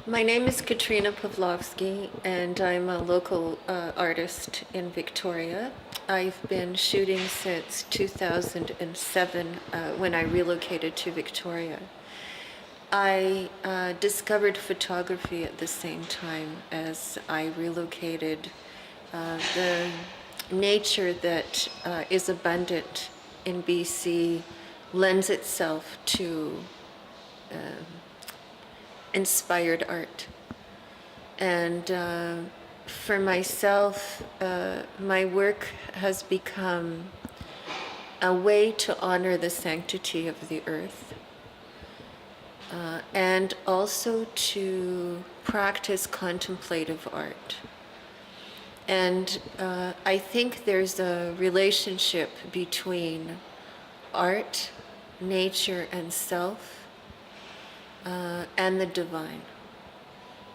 My name is Katrina Pavlovsky, and I'm a local artist in Victoria. I've been shooting since 2007 when I relocated to Victoria. I discovered photography at the same time as I relocated. The nature that is abundant in BC lends itself to inspired art. And for myself, my work has become a way to honor the sanctity of the earth and also to practice contemplative art. And I think there's a relationship between art, nature, and self, and the divine.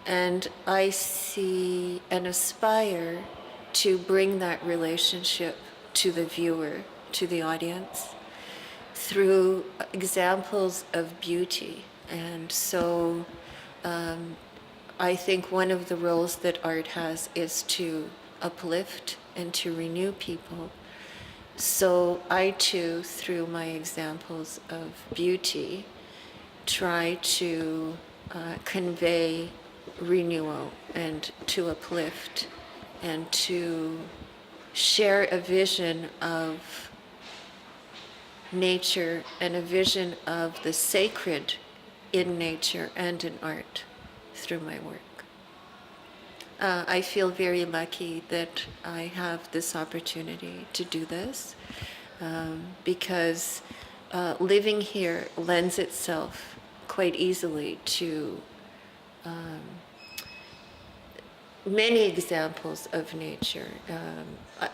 And I see and aspire to bring that relationship to the viewer, to the audience, through examples of beauty. And so I think one of the roles that art has is to uplift and to renew people. So I too, through my examples of beauty, try to convey renewal and to uplift and to share a vision of nature and a vision of the sacred in nature and in art through my work. I feel very lucky that I have this opportunity to do this because living here lends itself quite easily to many examples of nature,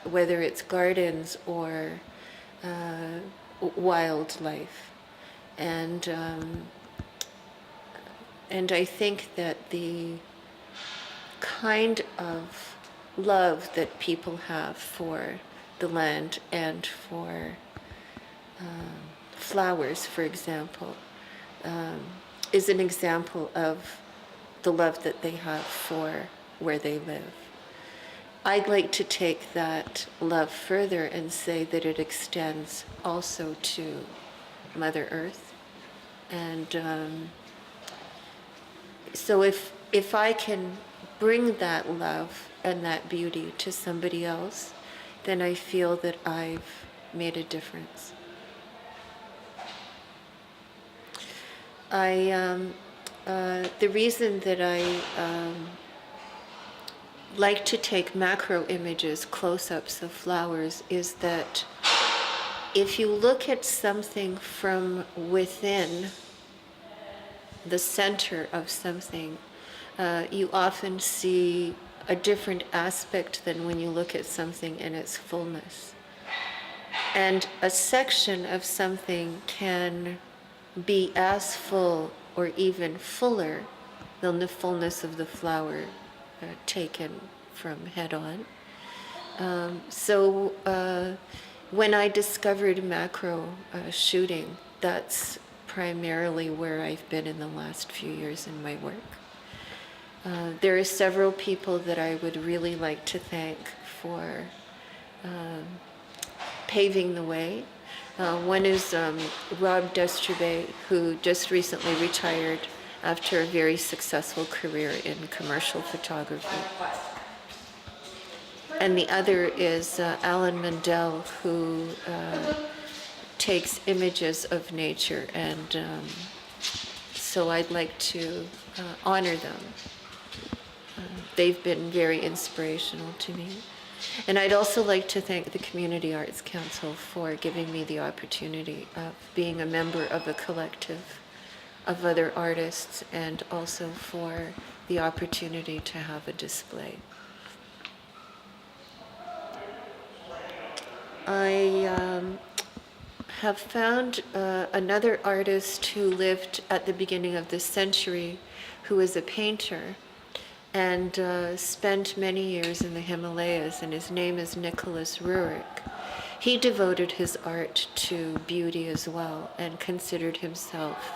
whether it's gardens or wildlife. And I think that the kind of love that people have for the land and for flowers, for example, is an example of the love that they have for where they live. I'd like to take that love further and say that it extends also to Mother Earth. And so if I can bring that love and that beauty to somebody else, then I feel that I've made a difference. The reason that I like to take macro images, close-ups of flowers, is that if you look at something from within the center of something, you often see a different aspect than when you look at something in its fullness. And a section of something can be as full or even fuller than the fullness of the flower taken from head on. So when I discovered macro shooting, that's primarily where I've been in the last few years in my work. There are several people that I would really like to thank for paving the way. One is Rob Destrubet, who just recently retired after a very successful career in commercial photography. And the other is Alan Mendel, who takes images of nature, and so I'd like to honor them. They've been very inspirational to me. And I'd also like to thank the Community Arts Council for giving me the opportunity of being a member of a collective of other artists, and also for the opportunity to have a display. I have found another artist who lived at the beginning of this century, who is a painter, and spent many years in the Himalayas, and his name is Nicholas Rurik. He devoted his art to beauty as well, and considered himself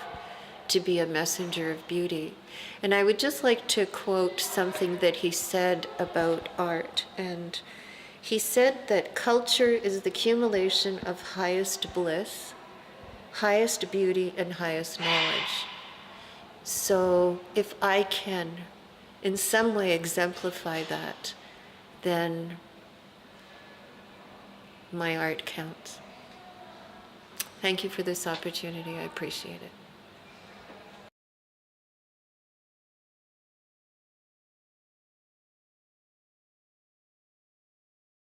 to be a messenger of beauty. And I would just like to quote something that he said about art. And he said that culture is the accumulation of highest bliss, highest beauty, and highest knowledge. So if I can in some way exemplify that, then my art counts. Thank you for this opportunity. I appreciate it.